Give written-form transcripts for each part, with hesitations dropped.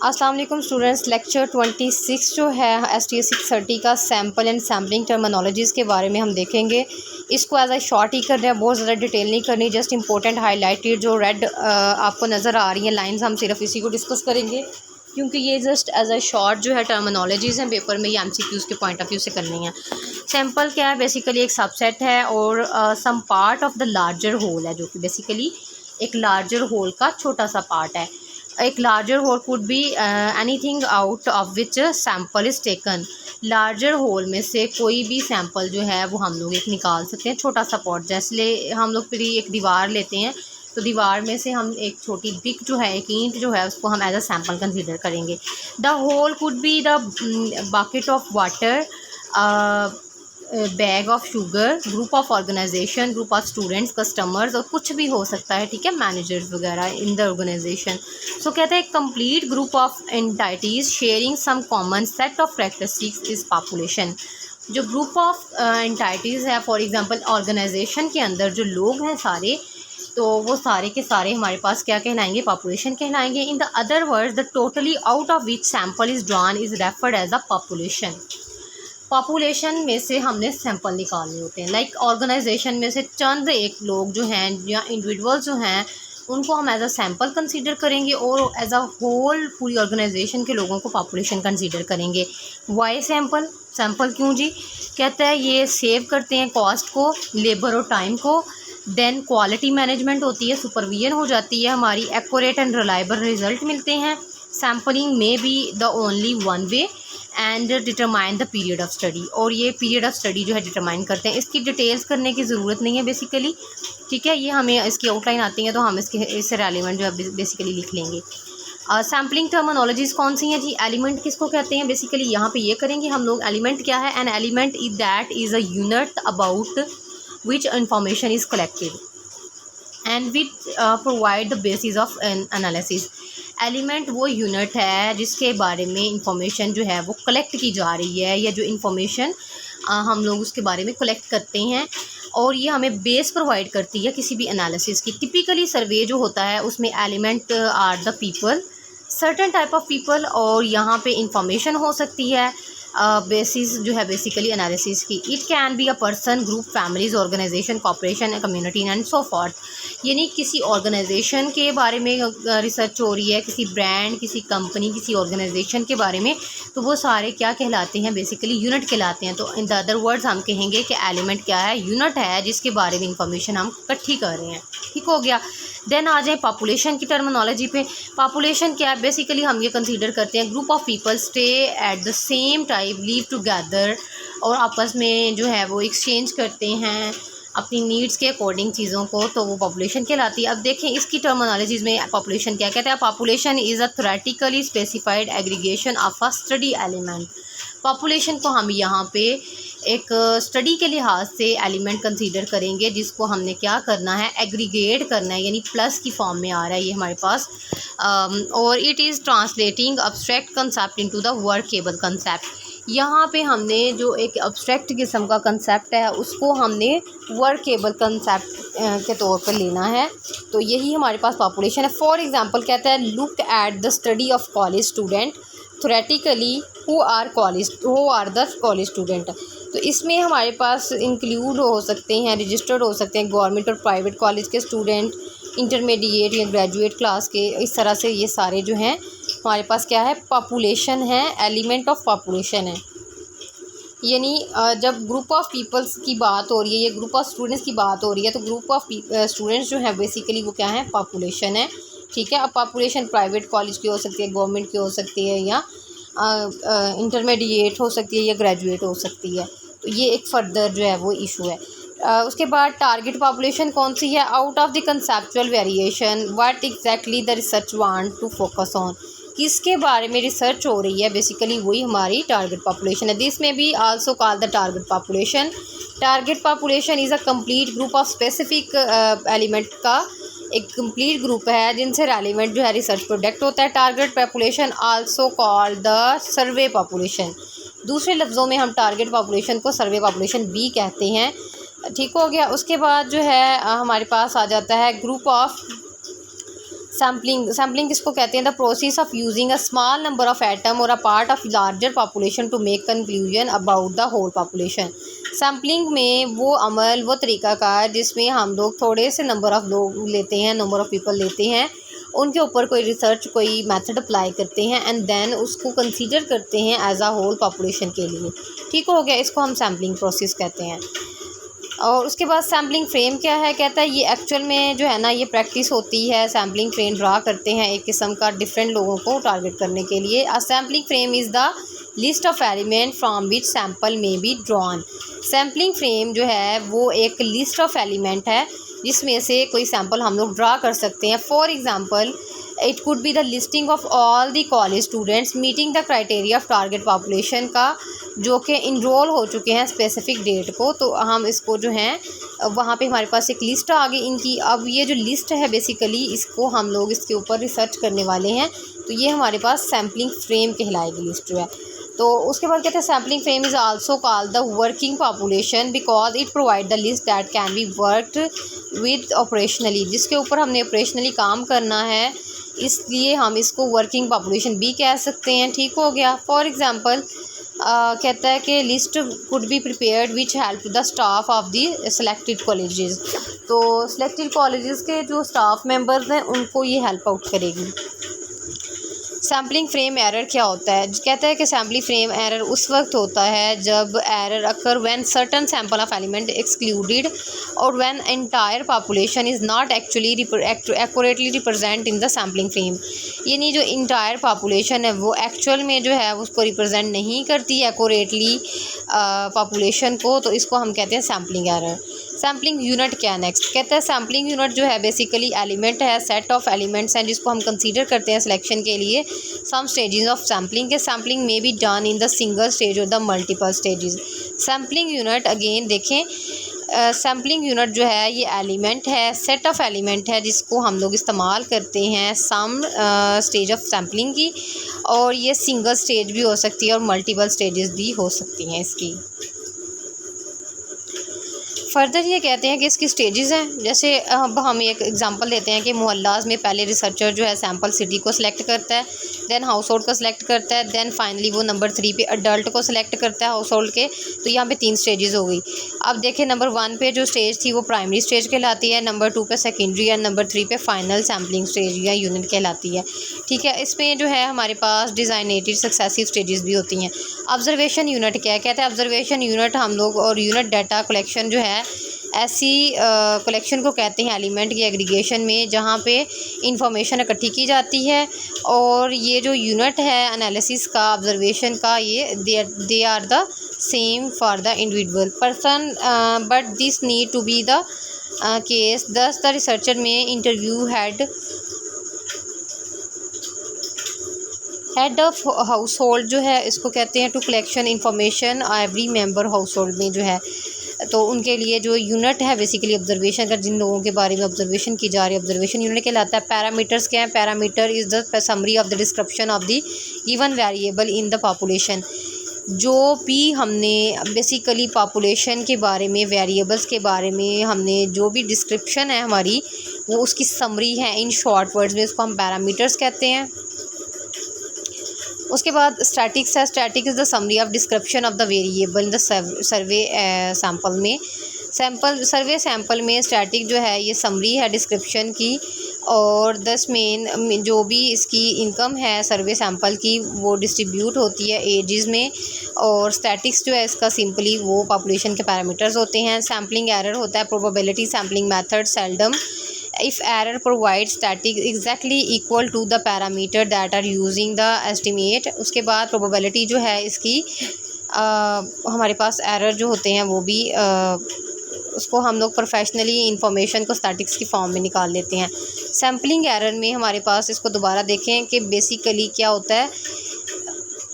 अस्सलाम वालेकुम students. Lecture 26 जो है STS 630 का सैम्पल एंड सैम्पलिंग टर्मिनोलॉजीज़ के बारे में हम देखेंगे। इसको एज अ शॉर्ट ही करना है, बहुत ज़्यादा डिटेल नहीं करनी, जस्ट इंपॉर्टेंट हाईलाइटेड जो रेड आपको नज़र आ रही हैं लाइंस, हम सिर्फ इसी को डिस्कस करेंगे क्योंकि ये जस्ट एज अ शॉर्ट जो है टर्मिनोलॉजीज़ हैं पेपर में, ये MCQs के पॉइंट ऑफ व्यू से करनी है। सैम्पल क्या है, बेसिकली एक सबसेट है और some part of the larger whole है, जो कि बेसिकली एक लार्जर होल का छोटा सा पार्ट है। एक larger whole could be anything out of which sample is taken. Larger whole में से कोई भी सैम्पल जो है वो हम लोग एक निकाल सकते हैं, छोटा सा पॉट। जैसे हम लोग फिर एक दीवार लेते हैं तो दीवार में से हम एक छोटी बिक जो है, एक ईंट जो है, उसको हम एज अ सैम्पल कंसीडर करेंगे। The whole could be the bucket of water, bag of sugar, group of organisation, group of students, customers, और कुछ भी हो सकता है, ठीक है, मैनेजर्स वगैरह इन द ऑर्गेनाइजेशन। सो कहते हैं complete group of entities sharing some common set of characteristics is population. जो ग्रुप ऑफ एंटाइटीज़ है, फॉर एग्जांपल ऑर्गेनाइजेशन के अंदर जो लोग हैं सारे, तो वो सारे के सारे हमारे पास क्या कहलाएंगे, पॉपुलेशन कहलाएंगे। In the other words the totally out of which sample is drawn is referred as a population. Population में से हमने सैंपल निकालने होते हैं। लाइक ऑर्गेनाइजेशन में से चंद एक लोग जो हैं या इंडिविजुअल्स जो हैं उनको हम एज अ सैंपल कंसीडर करेंगे और एज अ होल पूरी ऑर्गेनाइजेशन के लोगों को पॉपुलेशन कंसीडर करेंगे। Why sample? सैंपल क्यों जी? कहता है ये सेव करते हैं कॉस्ट को, लेबर और टाइम को। देन क्वालिटी मैनेजमेंट होती है, सुपरविजन हो जाती है हमारी, एक्यूरेट एंड रिलायबल रिजल्ट मिलते हैं। सैम्पलिंग में be the only one way and determine the period of study, और ये पीरियड ऑफ स्टडी जो है डिटरमाइन करते हैं। इसकी डिटेल्स करने की ज़रूरत नहीं है बेसिकली, ठीक है, ये हमें इसकी आउटलाइन आती है तो हम इससे रेलिवेंट जो है बेसिकली लिख लेंगे। सैम्पलिंग टर्मिनोलॉजीज़ कौन सी हैं जी? एलिमेंट किसको कहते हैं? बेसिकली यहाँ पे ये करेंगे हम लोग। एलिमेंट क्या है? An element is that is a unit about which information is collected and which provide the basis of analysis. Element वो यूनिट है जिसके बारे में इंफॉर्मेशन जो है वो कलेक्ट की जा रही है, या जो इंफॉर्मेशन हम लोग उसके बारे में कलेक्ट करते हैं, और ये हमें बेस प्रोवाइड करती है किसी भी एनालिसिस की। टिपिकली सर्वे जो होता है उसमें element are the people, certain type of people, और यहाँ पे इंफॉर्मेशन हो सकती है बेसिस जो है बेसिकली एनालिसिस की। It can be a person, group, families, organisation, corporation, community and so forth. यानी किसी ऑर्गेनाइजेशन के बारे में रिसर्च हो रही है, किसी ब्रांड, किसी कंपनी, किसी ऑर्गेनाइजेशन के बारे में, तो वो सारे क्या कहलाते हैं? बेसिकली यूनिट कहलाते हैं। तो इन द अदर वर्ड्स हम कहेंगे कि एलिमेंट क्या है? यूनिट है जिसके बारे में इंफॉर्मेशन हम इकट्ठी कर रहे हैं, ठीक हो गया। देन आ जाए पॉपुलेशन की टर्मिनोलॉजी पे। पॉपुलेशन क्या है? बेसिकली हम ये कंसीडर करते हैं group of people stay at the same time, live together, और आपस में जो है वो एक्सचेंज करते हैं अपनी नीड्स के अकॉर्डिंग चीज़ों को, तो वो पॉपुलेशन कहलाती है। अब देखें इसकी टर्मिनोलॉजीज़ में पॉपुलेशन क्या कहते हैं। Population is a theoretically specified aggregation of a study element. Population को हम यहाँ पे एक स्टडी के लिहाज से एलिमेंट कंसीडर करेंगे जिसको हमने क्या करना है, एग्रीगेट करना है, यानी प्लस की फॉर्म में आ रहा है ये हमारे पास। और it is translating abstract concept into the workable concept. यहाँ पे हमने जो एक अब्स्ट्रैक्ट किस्म का कंसेप्ट है उसको हमने वर्केबल कंसेप्ट के तौर पर लेना है, तो यही हमारे पास पॉपुलेशन है। फॉर एग्जांपल कहता है look at the study of college student theoretically who are the college student. तो इसमें हमारे पास इंक्लूड हो सकते हैं, रजिस्टर्ड हो सकते हैं गवर्नमेंट और प्राइवेट कॉलेज के स्टूडेंट, इंटरमीडिएट या ग्रेजुएट क्लास के। इस तरह से ये सारे जो हैं हमारे पास क्या है, पॉपुलेशन है, एलिमेंट ऑफ पॉपुलेशन है। यानी जब ग्रुप ऑफ पीपल्स की बात हो रही है या ग्रुप ऑफ स्टूडेंट्स की बात हो रही है, तो ग्रुप ऑफ स्टूडेंट्स जो है बेसिकली वो क्या है, पॉपुलेशन है, ठीक है। अब पॉपुलेशन प्राइवेट कॉलेज की हो सकती है, गवर्नमेंट की हो सकती है, या इंटरमीडिएट हो सकती है, या ग्रेजुएट हो सकती है। तो ये एक फर्दर जो है वो इशू है। उसके बाद टारगेट पॉपुलेशन कौन सी है? Out of the conceptual variation what exactly the research want to focus on. किसके बारे में रिसर्च हो रही है, बेसिकली वही हमारी टारगेट पॉपुलेशन है। दिस में भी also call the target population. Target population is a complete group of specific element का एक कंप्लीट ग्रुप है जिनसे रेलिवेंट जो है रिसर्च प्रोडक्ट होता है। Target population also called the survey population. दूसरे लफ्ज़ों में हम टारगेट पॉपुलेशन को सर्वे पॉपुलेशन भी कहते हैं, ठीक हो गया। उसके बाद जो है हमारे पास आ जाता है ग्रुप ऑफ सैम्पलिंग किसको कहते हैं? The process of using a small number of item और a part of larger population to make conclusion about the whole population. Sampling में वो अमल, वो तरीक़ाकार जिसमें हम लोग थोड़े से नंबर ऑफ़ लोग लेते हैं, नंबर ऑफ़ पीपल लेते हैं, उनके ऊपर कोई रिसर्च, कोई मेथड अप्लाई करते हैं एंड देन उसको कंसीडर करते हैं एज आ होल पॉपुलेशन के लिए। ठीक हो गया, इसको हम सैम्पलिंग प्रोसेस कहते हैं। और उसके बाद सैम्पलिंग फ्रेम क्या है? कहता है ये एक्चुअल में जो है ना, ये प्रैक्टिस होती है। सैम्पलिंग फ्रेम ड्रा करते हैं एक किस्म का डिफरेंट लोगों को टारगेट करने के लिए। A sampling frame is the list of element from which sample may be drawn. Sampling frame जो है वो एक लिस्ट ऑफ एलिमेंट है जिसमें से कोई सैम्पल हम लोग ड्रा कर सकते हैं। For example, it could be the listing of all the college students meeting the criteria of target population का, जो कि इनरोल हो चुके हैं स्पेसिफिक डेट को। तो हम इसको जो है वहाँ पे हमारे पास एक लिस्ट आ गई इनकी। अब ये जो लिस्ट है बेसिकली इसको हम लोग इसके ऊपर रिसर्च करने वाले हैं, तो ये हमारे पास सैम्पलिंग फ्रेम कहलाएगी लिस्ट जो है। तो उसके बाद कहते हैं sampling frame is also called the working population because it provide the list that can be worked with operationally, जिसके ऊपर हमने ऑपरेशनली काम करना है, इसलिए हम इसको वर्किंग पॉपुलेशन भी कह सकते हैं। ठीक हो गया। फॉर एग्ज़ाम्पल कहता है कि list could be prepared which help the staff of the selected colleges. तो सेलेक्टेड कॉलेजेस के जो स्टाफ मेंबर्स हैं उनको ये हेल्प आउट करेगी। सैम्पलिंग फ्रेम एरर क्या होता है? कहता है कि सैम्पलिंग फ्रेम एरर उस वक्त होता है जब error occur when certain sample of element excluded और when entire population is not actually accurately represent in the sampling frame. यानी जो इंटायर पॉपुलेशन है वो एक्चुअल में जो है उसको रिप्रेजेंट नहीं करती एक्यूरेटली पॉपुलेशन को, तो इसको हम कहते हैं सैम्पलिंग एरर। सैम्पलिंग यूनिट क्या है? नेक्स्ट कहता है सैम्पलिंग यूनिट जो है बेसिकली एलिमेंट है, सेट ऑफ एलिमेंट्स हैं जिसको हम कंसीडर करते हैं सिलेक्शन के लिए। सम स्टेजेस ऑफ सैम्पलिंग के सैम्पलिंग में be done in the single stage और the multiple stages. Sampling unit again देखें, सैम्पलिंग यूनिट जो है ये एलिमेंट है, सेट ऑफ एलिमेंट है जिसको हम लोग इस्तेमाल करते हैं सम स्टेज ऑफ सैम्पलिंग की, और ये सिंगल स्टेज भी हो सकती है और मल्टीपल स्टेजेस भी हो सकती हैं इसकी। फर्दर ये कहते हैं कि इसकी स्टेजेस हैं। जैसे अब हम एक एग्जांपल देते हैं कि मोहल्लाज में पहले रिसर्चर जो है सैम्पल सिटी को सिलेक्ट करता है, देन हाउस होल्ड को सिलेक्ट करता है, देन फाइनली वो नंबर 3 पे अडल्ट को सिलेक्ट करता है हाउस होल्ड के। तो यहाँ पे 3 स्टेजेस हो गई। अब देखें नंबर 1 पे जो स्टेज थी वो प्राइमरी स्टेज कहलाती है, नंबर 2 पे सेकेंडरी एंड नंबर 3 पे फाइनल सैम्पलिंग स्टेज या यूनिट कहलाती है। ठीक है, इसमें जो है हमारे पास डिज़ाइनेटेड सक्सेसिव स्टेजेस भी होती हैं। ऑब्जर्वेशन यूनिट क्या है? कहते हैं ऑब्जर्वेशन यूनिट हम लोग और यूनिट डाटा कलेक्शन जो है ऐसी कलेक्शन को कहते हैं एलिमेंट की एग्रीगेशन में जहाँ पे इंफॉर्मेशन इकट्ठी की जाती है, और ये जो यूनिट है एनालिसिस का, ऑब्जर्वेशन का, ये they are the same for the individual person but this need to be the case. Thus the researcher में interview head of household जो है इसको कहते हैं to collection information every member household में जो है, तो उनके लिए जो यूनिट है बेसिकली ऑब्जर्वेशन का, जिन लोगों के बारे में ऑब्जर्वेशन की जा रही है ऑब्जर्वेशन यूनिट कहलाता है। पैरामीटर्स क्या है? Parameter is the summary of the description of the given variable in the population. जो भी हमने बेसिकली पॉपुलेशन के बारे में, वेरिएबल्स के बारे में हमने जो भी डिस्क्रिप्शन है हमारी, वो उसकी समरी है इन शॉर्ट वर्ड्स में, उसको हम पैरामीटर्स कहते हैं। उसके बाद स्टैटिक्स है। Static is the summary of description of the variable in the survey sample में। सर्वे सैम्पल में स्टैटिक जो है ये समरी है डिस्क्रिप्शन की, और 10 मेन जो भी इसकी इनकम है सर्वे सैम्पल की वो डिस्ट्रीब्यूट होती है एजेस में, और स्टैटिक्स जो है इसका सिंपली वो पॉपुलेशन के पैरामीटर्स होते हैं। सैम्पलिंग एरर होता है probability sampling method seldom if error provides static exactly equal to the parameter that are using the estimate। उसके बाद probability जो है इसकी हमारे पास एरर जो होते हैं वो भी उसको हम लोग प्रोफेशनली इंफॉर्मेशन को स्टैटिक्स की फॉर्म में निकाल लेते हैं। सैम्पलिंग एरर में हमारे पास इसको दोबारा देखें कि बेसिकली क्या होता है,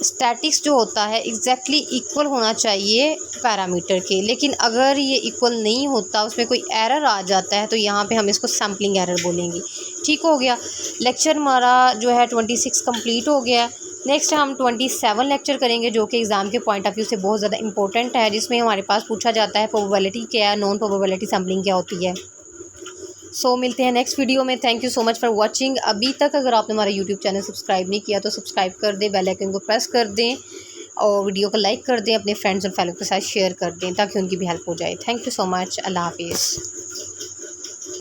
स्टैटिक्स जो होता है एग्जैक्टली इक्वल होना चाहिए पैरामीटर के, लेकिन अगर ये इक्वल नहीं होता, उसमें कोई एरर आ जाता है, तो यहाँ पे हम इसको सैम्पलिंग एरर बोलेंगे। ठीक हो गया। लेक्चर हमारा जो है 26 कंप्लीट हो गया। नेक्स्ट हम 27 लेक्चर करेंगे जो कि एग्ज़ाम के पॉइंट ऑफ व्यू से बहुत ज़्यादा इंपॉर्टेंट है, जिसमें हमारे पास पूछा जाता है प्रोबेबिलिटी क्या है, नॉन प्रोबेबिलिटी सैम्पलिंग क्या होती है। सो मिलते हैं नेक्स्ट वीडियो में। Thank you so much for watching. अभी तक अगर आपने हमारा यूट्यूब चैनल सब्सक्राइब नहीं किया तो सब्सक्राइब कर दें, बेल आइकन को प्रेस कर दें और वीडियो को लाइक कर दें, अपने फ्रेंड्स और फैमिली के साथ शेयर कर दें ताकि उनकी भी हेल्प हो जाए। Thank you so much. Allah हाफिज़।